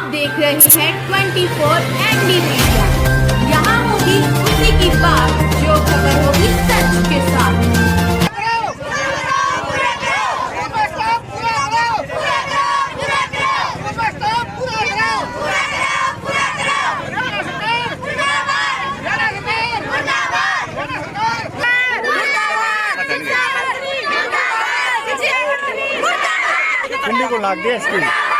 आप देख रहे हैं 24 एनडी मीडिया। यहाँ होगी खुशी की बात, जो खबर होगी सच के साथ। ठंडी को लाग गया इसकी।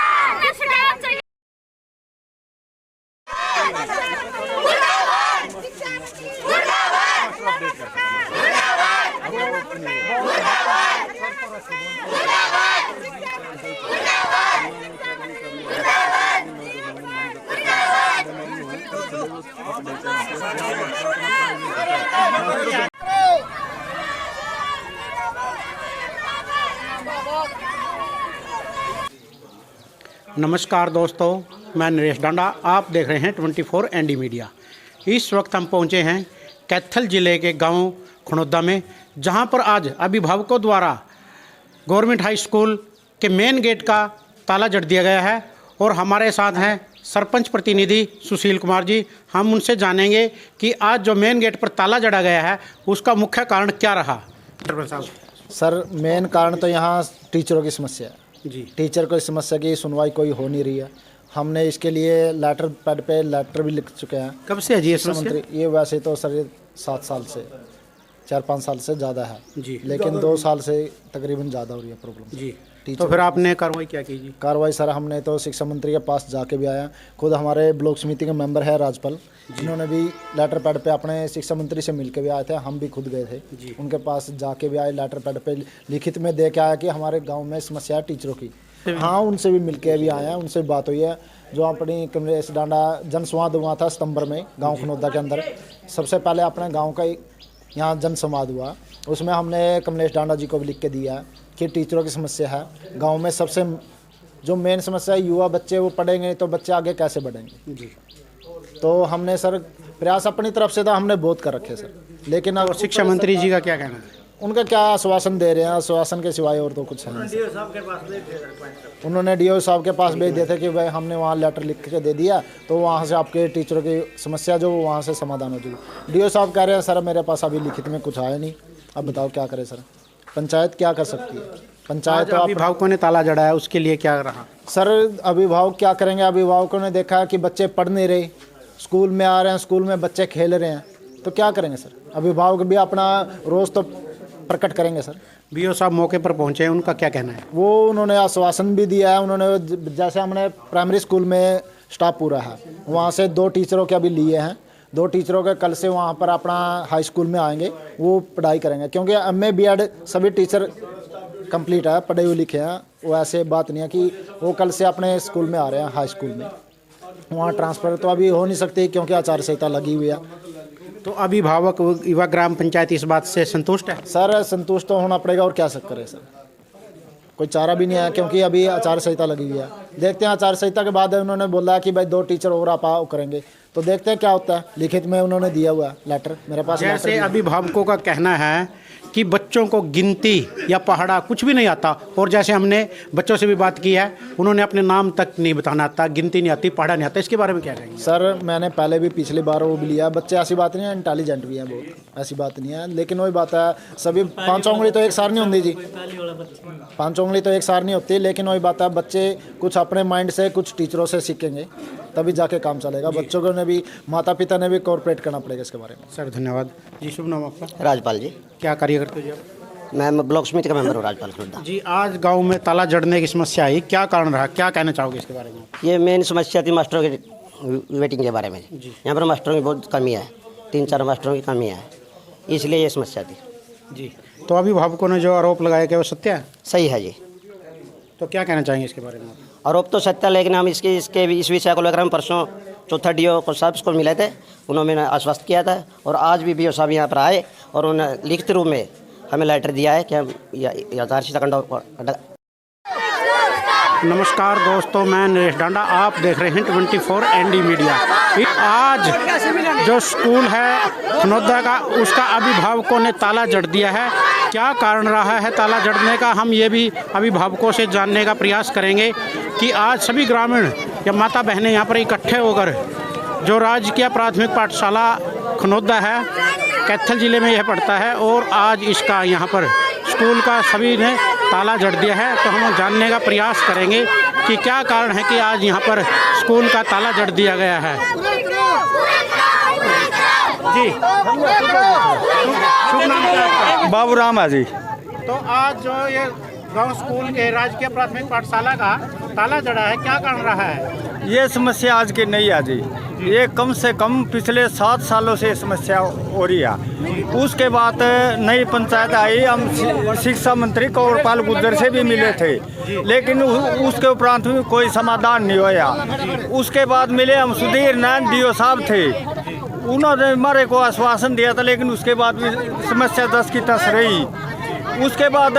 नमस्कार दोस्तों, मैं नरेश डांडा। आप देख रहे हैं 24 एनडी मीडिया। इस वक्त हम पहुंचे हैं कैथल ज़िले के गांव खनौदा में, जहां पर आज अभिभावकों द्वारा गवर्नमेंट हाई स्कूल के मेन गेट का ताला जड़ दिया गया है। और हमारे साथ हैं सरपंच प्रतिनिधि सुशील कुमार जी। हम उनसे जानेंगे कि आज जो मेन गेट पर ताला जड़ा गया है उसका मुख्य कारण क्या रहा। सरपंच साहब। सर, मेन कारण तो यहाँ टीचरों की समस्या है जी। टीचर को इस समस्या की सुनवाई कोई हो नहीं रही है। हमने इसके लिए लेटर पैड पे लेटर भी लिख चुके हैं। कब से है जी शिक्षा मंत्री? ये वैसे तो सर 7 साल से 4-5 साल से ज़्यादा है जी, लेकिन 2 साल से तकरीबन ज़्यादा हो रही है प्रॉब्लम जी। तो फिर आपने कार्रवाई क्या की जी? कार्रवाई सर, हमने तो शिक्षा मंत्री के पास जाके भी आया। खुद हमारे ब्लॉक समिति के मेंबर है राजपाल, जिन्होंने भी लेटर पैड पे अपने शिक्षा मंत्री से मिलके भी आए थे। हम भी खुद गए थे उनके पास, जाके भी आए, लेटर पैड पे लिखित में दे के आया कि हमारे गांव में समस्या है टीचरों की। हाँ, उनसे भी मिलके भी आए हैं, उनसे बात हुई है। जो अपनी कमलेश डांडा जनसंवाद हुआ था सितंबर में गाँव खनौदा के अंदर, सबसे पहले अपने गाँव का यहाँ जनसंवाद हुआ, उसमें हमने कमलेश डांडा जी को भी लिख के दिया कि टीचरों की समस्या है गांव में। सबसे जो मेन समस्या है, युवा बच्चे वो पढ़ेंगे तो बच्चे आगे कैसे बढ़ेंगे जी। तो हमने सर प्रयास अपनी तरफ से तो हमने बहुत कर रखे सर, लेकिन और शिक्षा मंत्री जी का क्या कहना है? उनका क्या आश्वासन दे रहे हैं, आश्वासन के सिवाय और तो कुछ है नहीं। उन्होंने डीओ साहब के पास भेज दिए थे कि भाई हमने वहाँ लेटर लिख के दे दिया, तो वहाँ से आपके टीचरों की समस्या जो वहाँ से समाधान हो जाएगी। डीओ साहब कह रहे हैं सर मेरे पास अभी लिखित में कुछ आया नहीं। अब बताओ क्या करे सर, पंचायत क्या कर सकती है? पंचायत तो अभिभावकों ने ताला जड़ा है, उसके लिए क्या रहा सर? अभिभावक क्या करेंगे? अभिभावकों ने देखा कि बच्चे पढ़ नहीं रहे, स्कूल में आ रहे हैं, स्कूल में बच्चे खेल रहे हैं, तो क्या करेंगे सर? अभिभावक भी अपना रोज़ तो प्रकट करेंगे सर। बीओ साहब मौके पर पहुंचे हैं, उनका क्या कहना है? वो उन्होंने आश्वासन भी दिया है। उन्होंने जैसे हमने प्राइमरी स्कूल में स्टाफ पूरा है, वहाँ से 2 टीचरों के अभी लिए हैं। 2 टीचरों के कल से वहाँ पर अपना हाई स्कूल में आएंगे, वो पढ़ाई करेंगे, क्योंकि MA BEd सभी टीचर कंप्लीट है, पढ़े हुए लिखे हैं। वो ऐसे बात नहीं है कि वो कल से अपने स्कूल में आ रहे हैं, हाई स्कूल में। वहाँ ट्रांसफ़र तो अभी हो नहीं सकती क्योंकि आचार संहिता लगी हुई है। तो अभिभावक युवा ग्राम पंचायत इस बात से संतुष्ट है? सर संतुष्ट तो होना पड़ेगा, और क्या करे सर, कोई चारा भी नहीं है क्योंकि अभी आचार संहिता लगी हुई है। देखते हैं, आचार संहिता के बाद उन्होंने बोला कि भाई 2 टीचर और आप करेंगे, तो देखते हैं क्या होता है। लिखित में उन्होंने दिया हुआ है लेटर, मेरे पास। जैसे अभिभावकों का कहना है कि बच्चों को गिनती या पहाड़ा कुछ भी नहीं आता, और जैसे हमने बच्चों से भी बात की है, उन्होंने अपने नाम तक नहीं बताना आता, गिनती नहीं आती, पहाड़ा नहीं आता। इसके बारे में क्या कहेंगे? सर मैंने पहले भी पिछली बार वो भी लिया, बच्चे ऐसी बात नहीं है, इंटेलिजेंट भी हैं बहुत, ऐसी बात नहीं है। लेकिन वही बात है, सभी 5 उंगली तो एक सार नहीं होती जी, 5 उंगली तो एक सार नहीं होती। लेकिन वही बात है, बच्चे कुछ अपने माइंड से, कुछ टीचरों से सीखेंगे तभी जाके काम चलेगा। बच्चों को ने भी, माता पिता ने भी कोऑपरेट करना पड़ेगा इसके बारे में। सर धन्यवाद जी। शुभ नाम आपका? राजपाल जी। क्या कार्य करते हो जी आप? मैं ब्लॉक समिति का मेंबर हूँ, राजपाल खनौदा जी। आज गांव में ताला जड़ने की समस्या आई, क्या कारण रहा, क्या कहना चाहोगे इसके बारे में? ये मेन समस्या थी मास्टरों की वेटिंग के बारे में जी। यहाँ पर मास्टरों की बहुत कमी है, 3-4 मास्टरों की कमी है, इसलिए ये समस्या थी जी। तो अभिभावकों ने जो आरोप लगाया, क्या वो सत्य है? सही है जी। तो क्या कहना चाहेंगे इसके बारे में? आरोप तो सत्य, लेकिन हम इस विषय को लेकर हम परसों चौथा DO को साहब को मिले थे, उन्होंने आश्वस्त किया था। और आज भी BO साहब यहाँ पर आए और उन्होंने लिखित रूप में हमें लेटर दिया है कि हम आचार संहिता। नमस्कार दोस्तों, मैं नरेश डांडा। आप देख रहे हैं 24 एनडी मीडिया। आज जो स्कूल है खनौदा का, उसका अभिभावकों ने ताला जड़ दिया है। क्या कारण रहा है ताला जड़ने का, हम ये भी अभिभावकों से जानने का प्रयास करेंगे कि आज सभी ग्रामीण या माता बहनें यहाँ पर इकट्ठे होकर जो राजकीय प्राथमिक पाठशाला खनौदा है, कैथल ज़िले में यह पड़ता है, और आज इसका यहाँ पर स्कूल का सभी ने ताला जड़ दिया है। तो हम जानने का प्रयास करेंगे कि क्या कारण है कि आज यहाँ पर स्कूल का ताला जड़ दिया गया है। जी, शुभ नाम क्या है आपका? बाबू राम है जी। तो आज जो ये गांव स्कूल के राजकीय प्राथमिक पाठशाला का ताला जड़ा है, क्या कारण रहा है? ये समस्या आज की नहीं है जी, ये कम से कम पिछले 7 सालों से समस्या हो रही है। उसके बाद नई पंचायत आई, हम शिक्षा मंत्री कौरपाल गुज्जर से भी मिले थे, लेकिन उसके उपरांत भी कोई समाधान नहीं होया। उसके बाद मिले हम सुधीर नैन डीओ साहब थे, उन्होंने हमारे को आश्वासन दिया था, लेकिन उसके बाद भी समस्या 10 की 10 रही। उसके बाद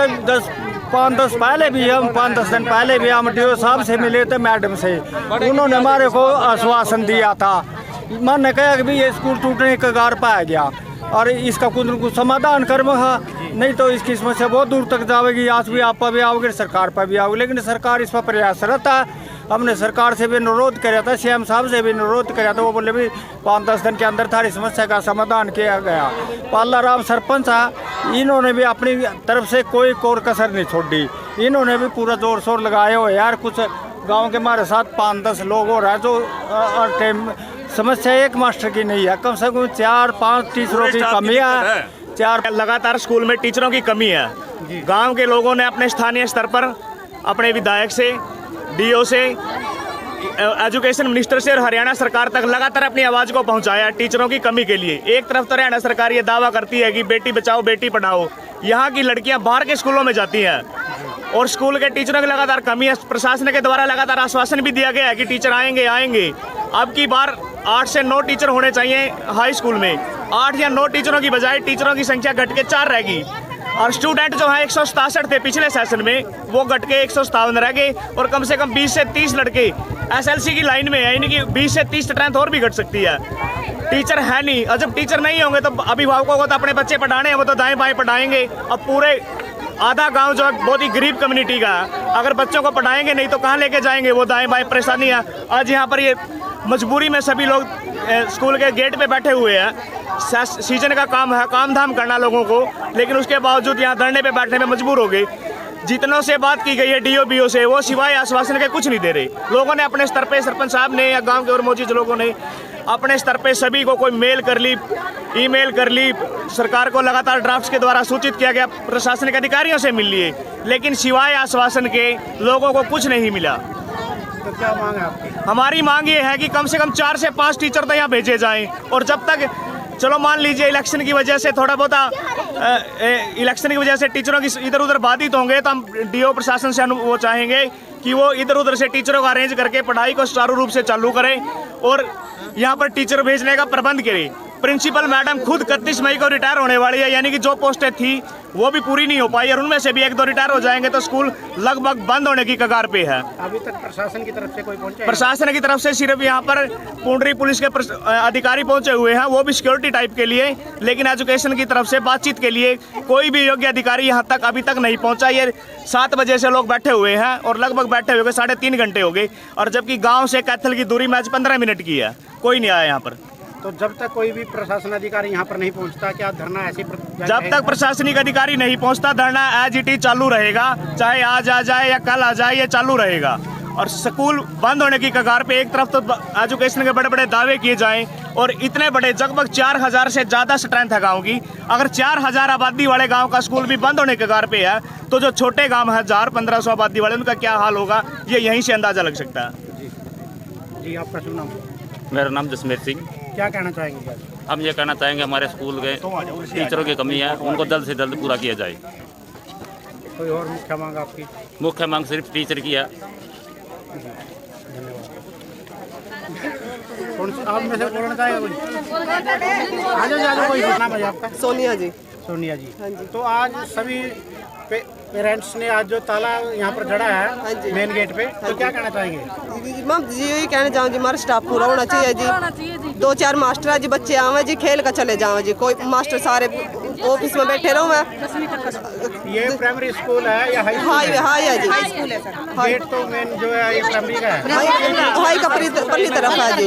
5-10 पहले भी हम 5-10 दिन पहले भी हम डीओ साहब से मिले थे, मैडम से, उन्होंने हमारे को आश्वासन दिया था। मैंने कहा कि भाई ये स्कूल टूटने के कगार पर आ गया और इसका कुछ न कुछ समाधान करवा, नहीं तो इसकी समस्या बहुत दूर तक जाएगी। आज भी आप पर भी आओगे, सरकार पर भी आओगे, लेकिन सरकार इस पर प्रयासरत है। हमने सरकार से भी अनुरोध किया था, सीएम साहब से भी अनुरोध किया था, वो बोले भी 5-10 दिन के अंदर थारी समस्या का समाधान किया गया। पाला राम सरपंच है, इन्होंने भी अपनी तरफ से कोई कोर कसर नहीं छोड़ी, इन्होंने भी पूरा जोर शोर लगाए हो यार। कुछ गांव के हमारे साथ 5-10 लोग हो रहा है जो समस्या एक मास्टर की नहीं है, कम से कम 4-5 टीचरों की कमी है। 4 लगातार स्कूल में टीचरों की कमी है। गांव के लोगों ने अपने स्थानीय स्तर पर अपने विधायक से, डीओ से, एजुकेशन मिनिस्टर से और हरियाणा सरकार तक लगातार अपनी आवाज़ को पहुंचाया टीचरों की कमी के लिए। एक तरफ तो हरियाणा सरकार ये दावा करती है कि बेटी बचाओ बेटी पढ़ाओ, यहाँ की लड़कियाँ बाहर के स्कूलों में जाती हैं और स्कूल के टीचरों की लगातार कमी है। प्रशासन के द्वारा लगातार आश्वासन भी दिया गया है कि टीचर आएंगे। अब की बार 8 से 9 टीचर होने चाहिए हाई स्कूल में, 8 या 9 टीचरों की बजाय टीचरों की संख्या घट के 4 रहेगी। और स्टूडेंट जो है 167 थे पिछले सेशन में, वो घट के 157 रह गए और कम से कम 20 से 30 लड़के एसएलसी की लाइन में है, इनकी 20 से 30 स्ट्रेंथ और भी घट सकती है। टीचर है नहीं, और जब टीचर नहीं होंगे तो अभिभावकों को तो अपने बच्चे पढ़ाने हैं, वो तो दाएं बाएं पढ़ाएंगे। अब पूरे आधा गांव जो है बहुत ही गरीब कम्युनिटी का है, अगर बच्चों को पढ़ाएंगे नहीं तो कहाँ लेके जाएंगे वो दाएं बाएं, परेशानी है। आज यहाँ पर ये मजबूरी में सभी लोग स्कूल के गेट पे बैठे हुए हैं। सीजन का काम है, काम धाम करना लोगों को, लेकिन उसके बावजूद यहाँ धरने पे बैठने में मजबूर हो गए। जितनों से बात की गई है डीओ बीओ से, वो सिवाय आश्वासन के कुछ नहीं दे रहे। लोगों ने अपने स्तर पे, सरपंच साहब ने या गांव के और मौजूद लोगों ने अपने स्तर पे सभी को कोई मेल कर ली, ईमेल कर ली, सरकार को लगातार ड्राफ्ट्स के द्वारा सूचित किया गया, प्रशासन के अधिकारियों से मिल लिए, लेकिन सिवाय आश्वासन के लोगों को कुछ नहीं मिला। तो क्या मांग है आपकी? हमारी मांग ये है कि कम से कम 4 से 5 टीचर तो यहाँ भेजे जाएं, और जब तक चलो मान लीजिए इलेक्शन की वजह से थोड़ा बहुत इलेक्शन की वजह से टीचरों की इधर उधर बाधित होंगे, तो हम डीओ प्रशासन से वो चाहेंगे कि वो इधर उधर से टीचरों को अरेंज करके पढ़ाई को सुचारू रूप से चालू करें और यहाँ पर टीचर भेजने का प्रबंध करें। प्रिंसिपल मैडम खुद 31 मई को रिटायर होने वाली है, यानी कि जो पोस्टें थी वो भी पूरी नहीं हो पाई, और उनमें से भी 1-2 रिटायर हो जाएंगे तो स्कूल लगभग बंद होने की कगार पे है। अभी तक प्रशासन की तरफ से कोई पहुंचा? प्रशासन की तरफ से सिर्फ यहाँ पर पुंडरी पुलिस के अधिकारी पहुंचे हुए हैं, वो भी सिक्योरिटी टाइप के लिए, लेकिन एजुकेशन की तरफ से बातचीत के लिए कोई भी योग्य अधिकारी यहाँ तक अभी तक नहीं पहुंचा। ये 7 बजे से लोग बैठे हुए हैं और लगभग बैठे हुए 3.5 घंटे हो गए, और जबकि गाँव से कैथल की दूरी मैच 15 मिनट की है, कोई नहीं आया यहाँ पर। तो जब तक कोई भी प्रशासन अधिकारी यहाँ पर नहीं पहुँचता, क्या धरना ऐसे जब तक प्रशासनिक अधिकारी नहीं पहुँचता, धरना एज इट इज चालू रहेगा, चाहे आज आ जाए या कल आ जाए, ये चालू रहेगा। और स्कूल बंद होने की कगार पे एक तरफ तो एजुकेशन के बड़े बड़े दावे किए जाएं, और इतने बड़े लगभग 4000 से ज़्यादा स्ट्रेंथ है गाँव की, अगर 4000 आबादी वाले गाँव का स्कूल भी बंद होने के कगार पे है, तो जो छोटे गाँव है 1000-1500 आबादी वाले, उनका क्या हाल होगा, ये यहीं से अंदाज़ा लग सकता है। जी, आपका शुभ नाम? मेरा नाम जसमेर सिंह। क्या कहना चाहेंगे? हम ये कहना चाहेंगे हमारे स्कूल के टीचरों की कमी है, उनको जल्द से जल्द पूरा किया जाए। कोई और मुख्य मांग आपकी? मुख्य मांग सिर्फ टीचर की है। आप में से बोलना चाहेंगे कोई? आजो कोई नाम है आपका? सोनिया जी। सोनिया जी, हाँ जी। तो आज सभी पेरेंट्स ने आज जो ताला यहाँ पर जड़ा है मेन गेट पे, तो क्या कहना चाहेंगे? मैम जी यही कहना चाहूँगी, हमारा स्टाफ पूरा होना चाहिए जी। 2-4 मास्टर है जी, बच्चे आवे जी, खेल का चले जावे जी, कोई मास्टर सारे ऑफिस में बैठे रहूँ मैं। ये प्राइमरी स्कूल है या हाई हाई स्कूल है? हाई है जी। गेट तो मेन जो है ये प्राइमरी का है। हाई का परली तरफ है जी।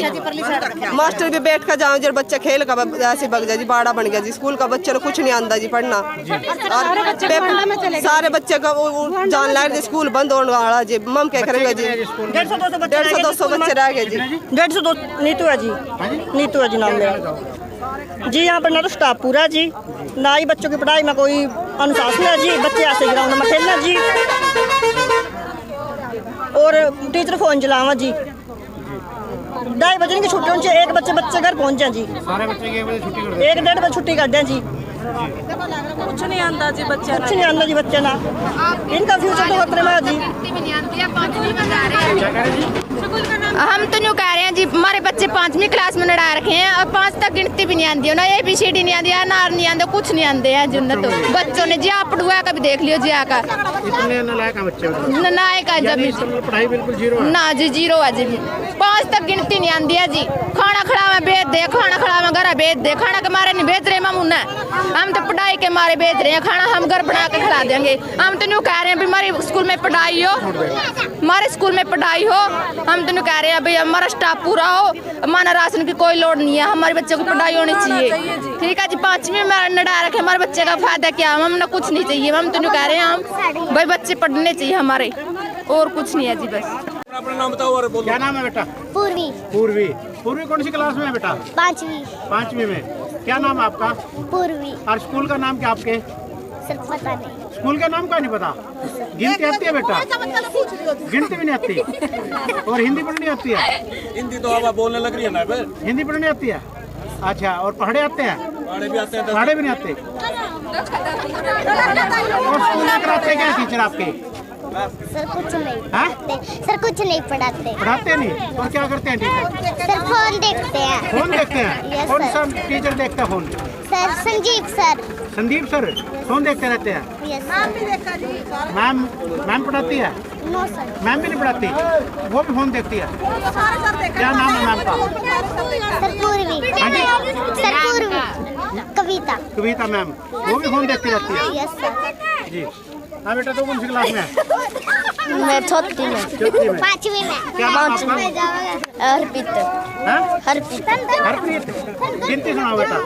मास्टर भी बैठ कर जाओ जब बच्चे खेल का ऐसे बग जाए जी, बाड़ा बन गया जी। स्कूल का बच्चे को कुछ नहीं आंदा जी पढ़ना। और सारे बच्चे का वो जान ला रहे स्कूल बंद होने वाला जी। मम क्या करेंगे जी? 150-200 बच्चे रह गए जी। 150 नीतू है जी। नीतू है जी नाम मेरा जी। यहाँ पर ना तो स्टाफ पूरा है जी, ना ही बच्चों की पढ़ाई में कोई अनुशासन है जी। बच्चे ऐसे ग्राउंड में खेलना जी, और टीचर फोन चलावा जी। 2:30 बजे की छुट्टी होनी चाहिए, 1 बच्चे घर पहुँच जाए जी। सारे बच्चे 1 बजे छुट्टी कर देते 1-1:30 बजे छुट्टी कर दें जी। कुछ नहीं आंदा जी बच्चे। कुछ नहीं आना जी बच्चे ना, इनका फ्यूचर तो खतरे में है जी। हम तो न्यू कह रहे हैं जी, हमारे बच्चे 5वीं क्लास में लड़ा रखे हैं और 5 तक गिनती भी नहीं आती है ना, ABCD नहीं आती है, नार नहीं आते, कुछ नहीं आते हैं जिन तो बच्चों ने जी। आप पढ़ुआ का भी देख लियो जी आकर। इतने नालायक हैं बच्चे नायक है जब पढ़ाई बिल्कुल जीरो है। ना जी, जीरो है जी। 5 तक गिनती नहीं आती है जी। खाना खड़ा में भेज दे, खाना खड़ा में घर भेज दे। खाना के मारे नहीं भेज रहे हम उन्हें, हम तो पढ़ाई के मारे भेज रहे हैं। खाना हम घर बना के खिला देंगे। हम तो न्यू कह रहे हैं भी हमारे स्कूल में पढ़ाई हो, हमारे स्कूल में पढ़ाई हो। हम तो न्यू कह रहे हैं भाई हमारा स्टाफ पूरा हो, हमारा राशन की कोई लोड नहीं है। हमारे बच्चों की पढ़ाई होनी चाहिए, ठीक है जी। 5वीं में नडा रखे, हमारे बच्चे का फायदा क्या? हमने कुछ नहीं चाहिए। हम तो न्यू कह रहे हैं हम भाई बच्चे पढ़ने चाहिए हमारे, और कुछ नहीं है जी बस। अपना नाम बताओ और बोलो। क्या नाम है बेटा? पूर्वी। पूर्वी। पूर्वी कौन सी क्लास में है बेटा? 5वीं। 5वीं में। क्या नाम है आपका? पूर्वी। और स्कूल का नाम क्या आपके? सर पता नहीं। स्कूल का नाम क्या नहीं पता? गिनती आती है बेटा? गिनती भी नहीं आती, और हिंदी पढ़नी आती है? हिंदी तो अब बोलने लग रही है ना। हिंदी पढ़नी आती है, अच्छा। और पढ़े आते हैं? पढ़े भी आते हैं, पढ़े भी नहीं आते। और स्कूल में कराते क्या टीचर आपके? सर कुछ नहीं हाँ? पढ़ाते। सर कुछ नहीं पढ़ाते। पढ़ाते नहीं, और क्या करते हैं टीचर? सर फोन देखते हैं। फोन देखते हैं? Yes, कौन sir. सा टीचर देखता है phone? Sir Sanjeev sir. Sandeep sir phone देखते रहते हैं? यस मैम मैम पढ़ाती है? No sir. मैम भी नहीं पढ़ाती, वो भी फोन देखती है? क्या नाम है मैम का? सर पूर्वी। हाँ जी? सर पूर्वी। कविता। कविता मैम, वो भी फोन देखती रहती है? Yes sir. जी। हाँ बेटा, तो कौन सी क्लास में है? मैं चौथी में। 5वीं में। क्या नाम आपका? हरप्रीत। हाँ? हरप्रीत। हरप्रीत। गिनती सुनाओ बेटा।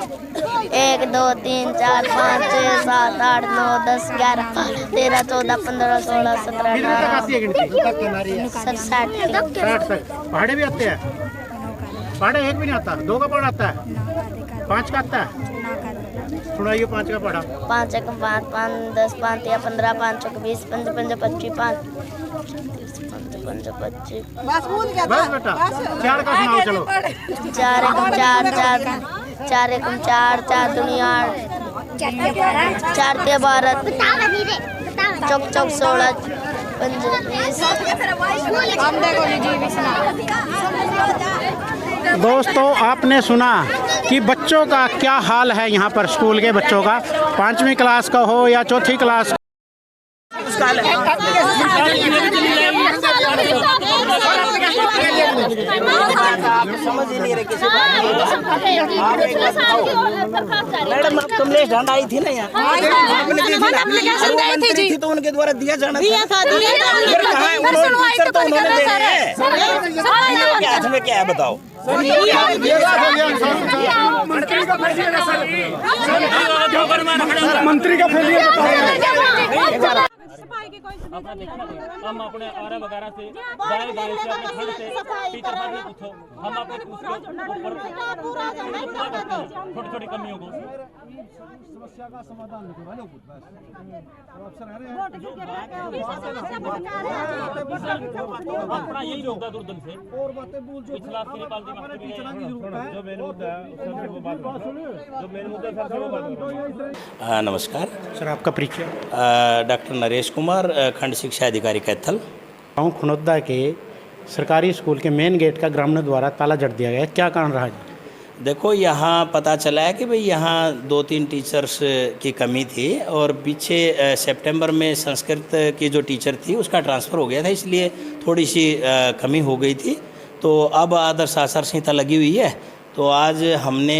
1 2 3 4 5 6 7 8 9 10 11 12 13 14 15 16 17 कितने तक आती है गिनती? सर 60। 60 तक। पहाड़े भी आते हैं? पहाड़े 1 भी नहीं आता, 2 का पढ़ा आता है, 5 का आता है? सुनाइए 5 का पढ़ा। 5 1 5 5 10 5 या 15 5 1 20 5 5 25 5 5 25। बस बेटा, 4 का सुनाओ चलो। 4 1 4 4 4 1 4 4 दुनिया 4 ते 12 चौक चौक 16 25। दोस्तों, आपने सुना कि बच्चों का क्या हाल है यहाँ पर, स्कूल के बच्चों का, 5वीं क्लास का हो या चौथी क्लास। मैडम आप कमलेश ढांडा आई थी ना यहाँ, एप्लीकेशन दी थी जी, तो उनके द्वारा दिया जाना दिया था। फिर कहाँ है? उन्होंने टीचर तो उन्होंने देने हैं। क्या हाथ में क्या है बताओ? मंत्री का फेलियर बताओ। हम अपने आरा वगैरह से दाएं बाएं से अपने खंड से टीचर साहब ने पूछो, हम आपको छोटी छोटी कमियों को समस्या का समाधान निकल वाले अफसर अपना यही मुद्दा दुर्दन से और बातें भूल जो पिछला श्री पालती हमारे टीचर की जरूरत है। जो मेन मुद्दा है सबसे वो बात जो मेन मुद्दा सबसे वो बात। नमस्कार सर, आपका परिचय? डॉक्टर नरेश कुमार, खंड शिक्षा अधिकारी कैथल। गाँव खुनोद्दा के सरकारी स्कूल के मेन गेट का ग्रामीणों द्वारा ताला जड़ दिया गया, क्या कारण रहा जी? देखो, यहाँ पता चला है कि भाई यहाँ 2-3 टीचर्स की कमी थी, और पीछे सितंबर में संस्कृत की जो टीचर थी उसका ट्रांसफ़र हो गया था, इसलिए थोड़ी सी कमी हो गई थी। तो अब आदर्श आचार संहिता लगी हुई है, तो आज हमने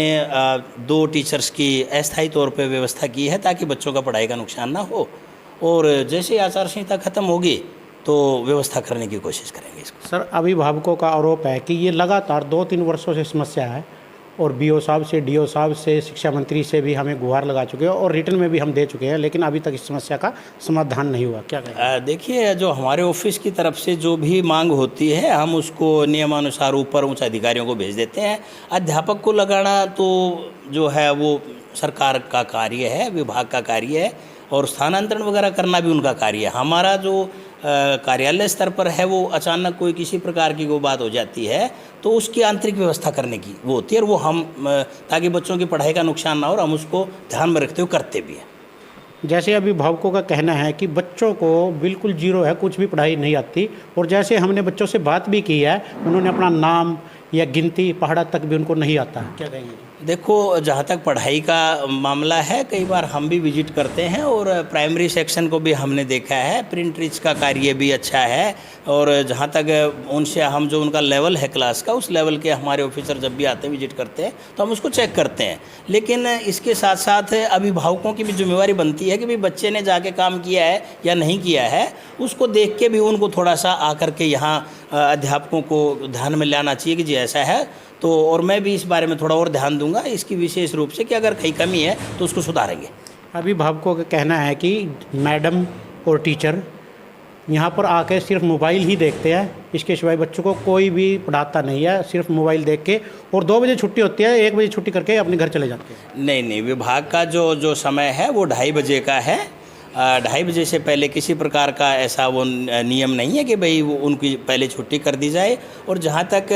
2 टीचर्स की अस्थायी तौर पे व्यवस्था की है ताकि बच्चों का पढ़ाई का नुकसान ना हो, और जैसे ही आचार संहिता ख़त्म होगी तो व्यवस्था करने की कोशिश करेंगे इसको। सर, अभिभावकों का आरोप है कि ये लगातार 2-3 वर्षों से समस्या है और बीओ साहब से, डीओ साहब से, शिक्षा मंत्री से भी हमें गुहार लगा चुके हैं और रिटर्न में भी हम दे चुके हैं, लेकिन अभी तक इस समस्या का समाधान नहीं हुआ। क्या कहेंगे? देखिए, जो हमारे ऑफिस की तरफ से जो भी मांग होती है हम उसको नियमानुसार ऊपर उच्च अधिकारियों को भेज देते हैं। अध्यापक को लगाना तो जो है वो सरकार का कार्य है, विभाग का कार्य है, और स्थानांतरण वगैरह करना भी उनका कार्य है। हमारा जो कार्यालय स्तर पर है वो अचानक कोई किसी प्रकार की वो बात हो जाती है तो उसकी आंतरिक व्यवस्था करने की वो होती है, और वो हम ताकि बच्चों की पढ़ाई का नुकसान ना हो, और हम उसको ध्यान में रखते हुए करते भी हैं। जैसे अभिभावकों का कहना है कि बच्चों को बिल्कुल जीरो है, कुछ भी पढ़ाई नहीं आती, और जैसे हमने बच्चों से बात भी की है उन्होंने अपना नाम या गिनती पहाड़ा तक भी उनको नहीं आता। क्या कहेंगे? देखो, जहाँ तक पढ़ाई का मामला है, कई बार हम भी विजिट करते हैं और प्राइमरी सेक्शन को भी हमने देखा है, प्रिंट रिच का कार्य भी अच्छा है, और जहाँ तक उनसे हम जो उनका लेवल है क्लास का, उस लेवल के हमारे ऑफिसर जब भी आते हैं विजिट करते हैं तो हम उसको चेक करते हैं। लेकिन इसके साथ साथ अभिभावकों की भी जिम्मेवारी बनती है कि भाई बच्चे ने जाके काम किया है या नहीं किया है, उसको देख के भी उनको थोड़ा सा आकर के यहाँ अध्यापकों को ध्यान में लाना चाहिए कि जी ऐसा है तो, और मैं भी इस बारे में थोड़ा और ध्यान दूंगा इसकी विशेष रूप से कि अगर कहीं कमी है तो उसको सुधारेंगे। अभिभावकों का कहना है कि मैडम और टीचर यहाँ पर आकर सिर्फ मोबाइल ही देखते हैं, इसके सिवाय बच्चों को कोई भी पढ़ाता नहीं है, सिर्फ मोबाइल देख के, और 2 बजे छुट्टी होती है, 1 बजे छुट्टी करके अपने घर चले जाते हैं। नहीं, विभाग का जो समय है वो 2:30 बजे का है। 2:30 बजे से पहले किसी प्रकार का ऐसा वो नियम नहीं है कि भाई वो उनकी पहले छुट्टी कर दी जाए। और जहाँ तक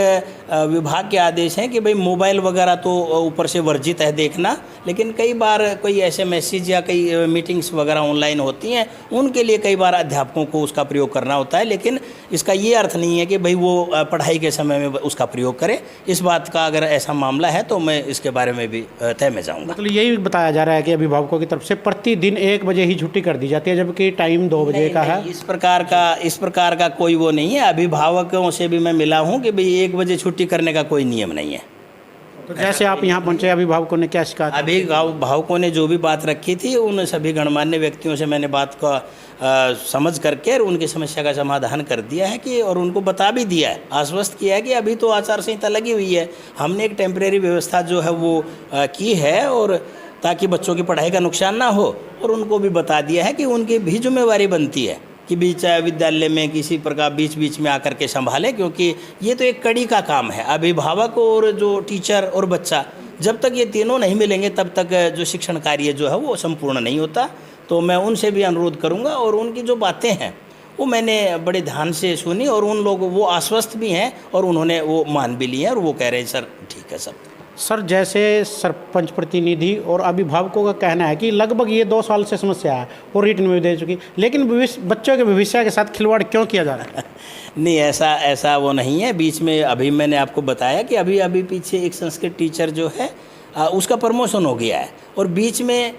विभाग के आदेश हैं कि भाई मोबाइल वगैरह तो ऊपर से वर्जित है देखना, लेकिन कई बार कोई ऐसे मैसेज या कई मीटिंग्स वगैरह ऑनलाइन होती हैं, उनके लिए कई बार अध्यापकों को उसका प्रयोग करना होता है, लेकिन इसका ये अर्थ नहीं है कि भाई वो पढ़ाई के समय में उसका प्रयोग करे। इस बात का अगर ऐसा मामला है तो मैं इसके बारे में भी तय में जाऊँगा। मतलब यही बताया जा रहा है कि अभिभावकों की तरफ से प्रतिदिन 1 बजे ही छुट्टी कर दी जाती है, जबकि टाइम 2 बजे का है। इस प्रकार का कोई वो नहीं है। अभिभावकों से भी मैं मिला हूँ कि भाई 1 बजे छुट्टी करने का कोई नियम नहीं है। तो जैसे आप यहाँ पहुँचे, अभिभावकों ने क्या शिकायत? अभिभावकों ने जो भी बात रखी थी उन सभी गणमान्य व्यक्तियों से मैंने बात का समझ करके उनकी समस्या का समाधान कर दिया है कि, और उनको बता भी दिया है, आश्वस्त किया है कि अभी तो आचार संहिता लगी हुई है, हमने एक टेम्परेरी व्यवस्था जो है वो की है, और ताकि बच्चों की पढ़ाई का नुकसान ना हो, और उनको भी बता दिया है कि उनकी भी जिम्मेवारी बनती है कि बीच विद्यालय में किसी प्रकार बीच में आकर के संभाले, क्योंकि ये तो एक कड़ी का काम है। अभिभावक और जो टीचर और बच्चा, जब तक ये तीनों नहीं मिलेंगे तब तक जो शिक्षण कार्य जो है वो संपूर्ण नहीं होता। तो मैं उनसे भी अनुरोध करूँगा, और उनकी जो बातें हैं वो मैंने बड़े ध्यान से सुनी, और उन लोग वो आश्वस्त भी हैं और उन्होंने वो मान भी लिए हैं, और वो कह रहे हैं सर ठीक है सब। सर, जैसे सरपंच प्रतिनिधि और अभिभावकों का कहना है कि लगभग ये 2 साल से समस्या है और रिटर्न में दे चुकी, लेकिन बच्चों के भविष्य के साथ खिलवाड़ क्यों किया जा रहा है? नहीं, ऐसा वो नहीं है। बीच में अभी मैंने आपको बताया कि अभी पीछे एक संस्कृत टीचर जो है उसका प्रमोशन हो गया है, और बीच में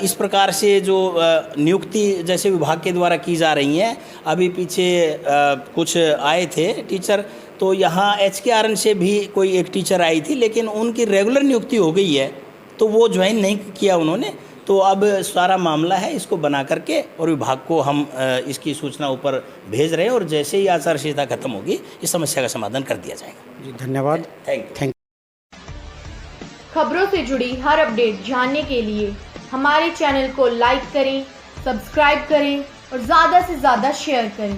इस प्रकार से जो नियुक्ति जैसे विभाग के द्वारा की जा रही हैं, अभी पीछे कुछ आए थे टीचर, तो यहाँ HKRN से भी कोई एक टीचर आई थी, लेकिन उनकी रेगुलर नियुक्ति हो गई है तो वो ज्वाइन नहीं किया उन्होंने। तो अब सारा मामला है, इसको बना करके और विभाग को हम इसकी सूचना ऊपर भेज रहे हैं, और जैसे ही आचार संहिता खत्म होगी इस समस्या का समाधान कर दिया जाएगा। जी, धन्यवाद। Thank you. खबरों से जुड़ी हर अपडेट जानने के लिए हमारे चैनल को लाइक करें, सब्सक्राइब करें और ज़्यादा से ज़्यादा शेयर करें।